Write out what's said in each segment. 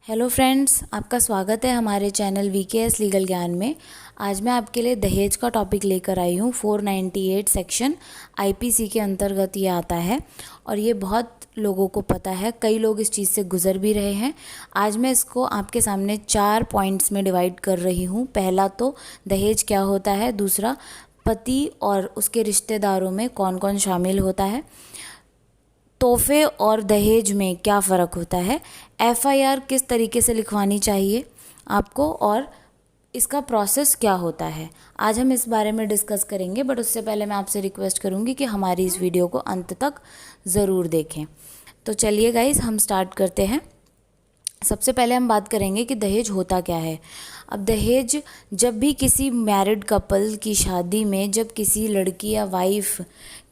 Hello friends, आपका स्वागत है हमारे चैनल वीकेएस लीगल ज्ञान में। आज मैं आपके लिए दहेज का टॉपिक लेकर आई हूँ। 498 सेक्शन आईपीसी के अंतर्गत ये आता है और ये बहुत लोगों को पता है, कई लोग इस चीज़ से गुजर भी रहे हैं। आज मैं इसको आपके सामने 4 पॉइंट्स में डिवाइड कर रही हूँ। पहला तो दहेज क्या होता है, दूसरा पति और उसके रिश्तेदारों में कौन कौन शामिल होता है, तोहफे और दहेज में क्या फ़र्क होता है, एफआईआर किस तरीके से लिखवानी चाहिए आपको और इसका प्रोसेस क्या होता है। आज हम इस बारे में डिस्कस करेंगे, बट उससे पहले मैं आपसे रिक्वेस्ट करूंगी कि हमारी इस वीडियो को अंत तक ज़रूर देखें। तो चलिए गाइस, हम स्टार्ट करते हैं। सबसे पहले हम बात करेंगे कि दहेज होता क्या है। अब दहेज जब भी किसी मैरिड कपल की शादी में, जब किसी लड़की या वाइफ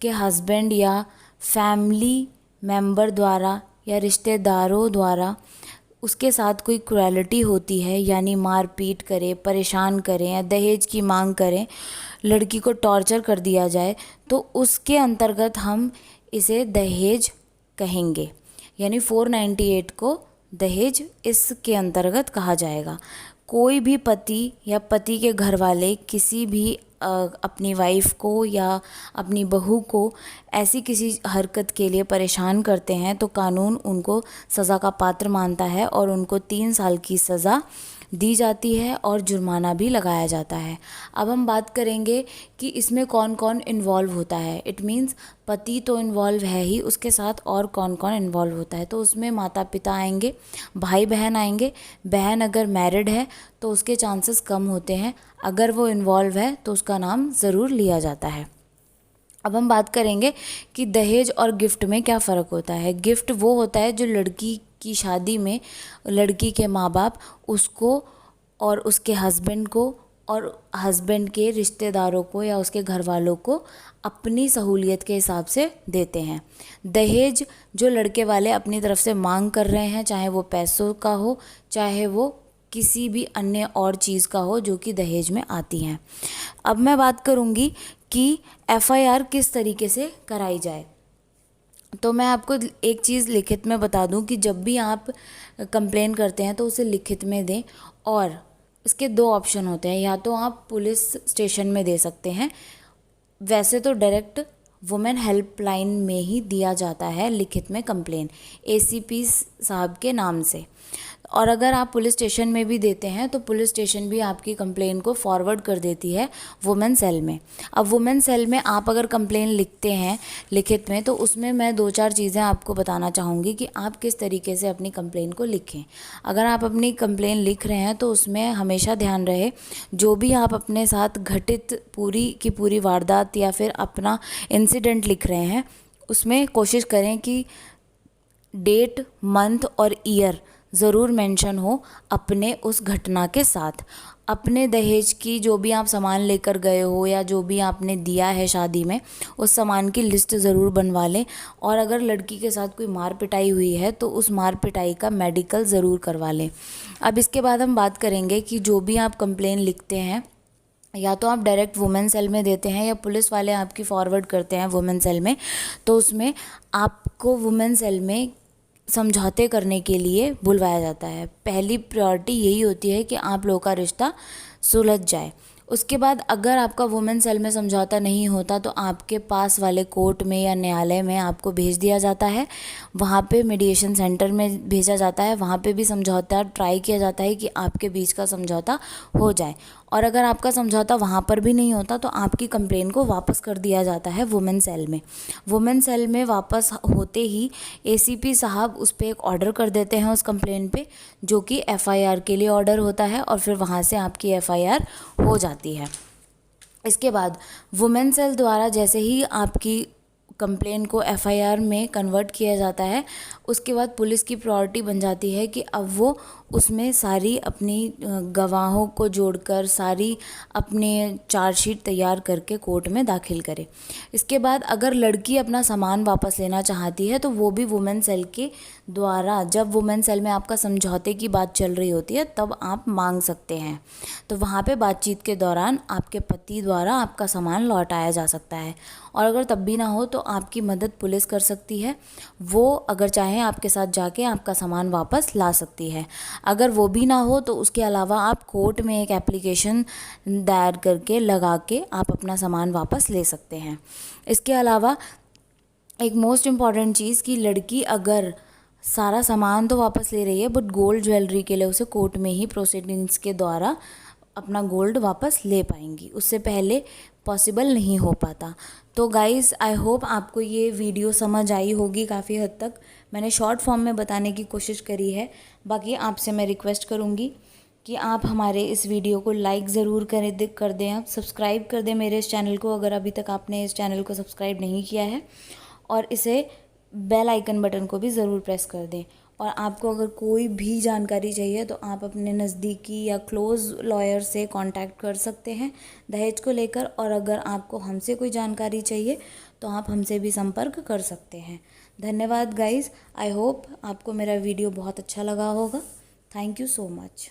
के हस्बैंड या फैमिली मेंबर द्वारा या रिश्तेदारों द्वारा उसके साथ कोई क्रुएलिटी होती है, यानी मार पीट करे, परेशान करें या दहेज की मांग करें, लड़की को टॉर्चर कर दिया जाए, तो उसके अंतर्गत हम इसे दहेज कहेंगे। यानी 498 को दहेज इसके अंतर्गत कहा जाएगा। कोई भी पति या पति के घर वाले किसी भी अपनी वाइफ को या अपनी बहू को ऐसी किसी हरकत के लिए परेशान करते हैं तो कानून उनको सज़ा का पात्र मानता है और उनको 3 साल की सज़ा दी जाती है और जुर्माना भी लगाया जाता है। अब हम बात करेंगे कि इसमें कौन कौन इन्वॉल्व होता है। इट मीन्स पति तो इन्वॉल्व है ही, उसके साथ और कौन कौन इन्वॉल्व होता है। तो उसमें माता पिता आएंगे, भाई बहन आएंगे। बहन अगर मैरिड है तो उसके चांसेस कम होते हैं, अगर वो इन्वॉल्व है तो उसका नाम ज़रूर लिया जाता है। अब हम बात करेंगे कि दहेज और गिफ्ट में क्या फ़र्क होता है। गिफ्ट वो होता है जो लड़की की शादी में लड़की के माँ बाप उसको और उसके हस्बैंड को और हस्बैंड के रिश्तेदारों को या उसके घर वालों को अपनी सहूलियत के हिसाब से देते हैं। दहेज जो लड़के वाले अपनी तरफ से मांग कर रहे हैं, चाहे वो पैसों का हो, चाहे वो किसी भी अन्य और चीज़ का हो जो कि दहेज में आती हैं। अब मैं बात करूँगी कि एफआईआर किस तरीके से कराई जाए। तो मैं आपको एक चीज़ लिखित में बता दूं कि जब भी आप कंप्लेन करते हैं तो उसे लिखित में दें। और इसके 2 ऑप्शन होते हैं, या तो आप पुलिस स्टेशन में दे सकते हैं, वैसे तो डायरेक्ट वुमेन हेल्पलाइन में ही दिया जाता है लिखित में कंप्लेन, एसीपी साहब के नाम से। और अगर आप पुलिस स्टेशन में भी देते हैं तो पुलिस स्टेशन भी आपकी कंप्लेन को फॉरवर्ड कर देती है वुमेन सेल में। अब वुमेन सेल में आप अगर कंप्लेन लिखते हैं लिखित में, तो उसमें मैं 2-4 चीज़ें आपको बताना चाहूँगी कि आप किस तरीके से अपनी कंप्लेन को लिखें। अगर आप अपनी कंप्लेन लिख रहे हैं तो उसमें हमेशा ध्यान रहे, जो भी आप अपने साथ घटित पूरी की पूरी वारदात या फिर अपना इंसिडेंट लिख रहे हैं, उसमें कोशिश करें कि डेट, मंथ और ईयर ज़रूर मेंशन हो अपने उस घटना के साथ। अपने दहेज की जो भी आप सामान लेकर गए हो या जो भी आपने दिया है शादी में, उस सामान की लिस्ट ज़रूर बनवा लें। और अगर लड़की के साथ कोई मार पिटाई हुई है तो उस मार पिटाई का मेडिकल ज़रूर करवा लें। अब इसके बाद हम बात करेंगे कि जो भी आप कंप्लेन लिखते हैं, या तो आप डायरेक्ट वुमेन सेल में देते हैं या पुलिस वाले आपकी फॉरवर्ड करते हैं वुमेन सेल में, तो उसमें आपको वुमेन सेल में समझौते करने के लिए बुलवाया जाता है। पहली प्रायोरिटी यही होती है कि आप लोगों का रिश्ता सुलझ जाए। उसके बाद अगर आपका वुमेन सेल में समझौता नहीं होता तो आपके पास वाले कोर्ट में या न्यायालय में आपको भेज दिया जाता है। वहाँ पे मीडिएशन सेंटर में भेजा जाता है, वहाँ पे भी समझौता ट्राई किया जाता है कि आपके बीच का समझौता हो जाए। और अगर आपका समझौता वहाँ पर भी नहीं होता तो आपकी कंप्लेन को वापस कर दिया जाता है वुमेन सेल में। वुमेन सेल में वापस होते ही एसीपी साहब उस पर एक ऑर्डर कर देते हैं उस कंप्लेन पे, जो कि एफआईआर के लिए ऑर्डर होता है और फिर वहाँ से आपकी एफआईआर हो जाती है। इसके बाद वुमेन सेल द्वारा जैसे ही आपकी कंप्लेन को एफआईआर में कन्वर्ट किया जाता है, उसके बाद पुलिस की प्रायोरिटी बन जाती है कि अब वो उसमें सारी अपनी गवाहों को जोड़कर सारी अपने चार्जशीट तैयार करके कोर्ट में दाखिल करे। इसके बाद अगर लड़की अपना सामान वापस लेना चाहती है तो वो भी वुमेन सेल के द्वारा, जब वुमेन सेल में आपका समझौते की बात चल रही होती है तब आप मांग सकते हैं। तो वहाँ पे बातचीत के दौरान आपके पति द्वारा आपका सामान लौटाया जा सकता है। और अगर तब भी ना हो तो आपकी मदद पुलिस कर सकती है। वो अगर चाहें आपके साथ जाके आपका सामान वापस ला सकती है। अगर वो भी ना हो तो उसके अलावा आप कोर्ट में एक एप्लीकेशन दायर करके लगा के आप अपना सामान वापस ले सकते हैं। इसके अलावा एक मोस्ट इम्पॉर्टेंट चीज़ कि लड़की अगर सारा सामान तो वापस ले रही है बट गोल्ड ज्वेलरी के लिए उसे कोर्ट में ही प्रोसीडिंग्स के द्वारा अपना गोल्ड वापस ले पाएंगी, उससे पहले पॉसिबल नहीं हो पाता। तो गाइज़ आई होप आपको ये वीडियो समझ आई होगी काफ़ी हद तक। मैंने शॉर्ट फॉर्म में बताने की कोशिश करी है। बाकी आपसे मैं रिक्वेस्ट करूँगी कि आप हमारे इस वीडियो को लाइक ज़रूर कर दें, आप सब्सक्राइब कर दें मेरे इस चैनल को अगर अभी तक आपने इस चैनल को सब्सक्राइब नहीं किया है, और इसे बेल आइकन बटन को भी ज़रूर प्रेस कर दें। और आपको अगर कोई भी जानकारी चाहिए तो आप अपने नज़दीकी या क्लोज़ लॉयर से कांटेक्ट कर सकते हैं दहेज को लेकर। और अगर आपको हमसे कोई जानकारी चाहिए तो आप हमसे भी संपर्क कर सकते हैं। धन्यवाद गाइज़। आई होप आपको मेरा वीडियो बहुत अच्छा लगा होगा। Thank you so much.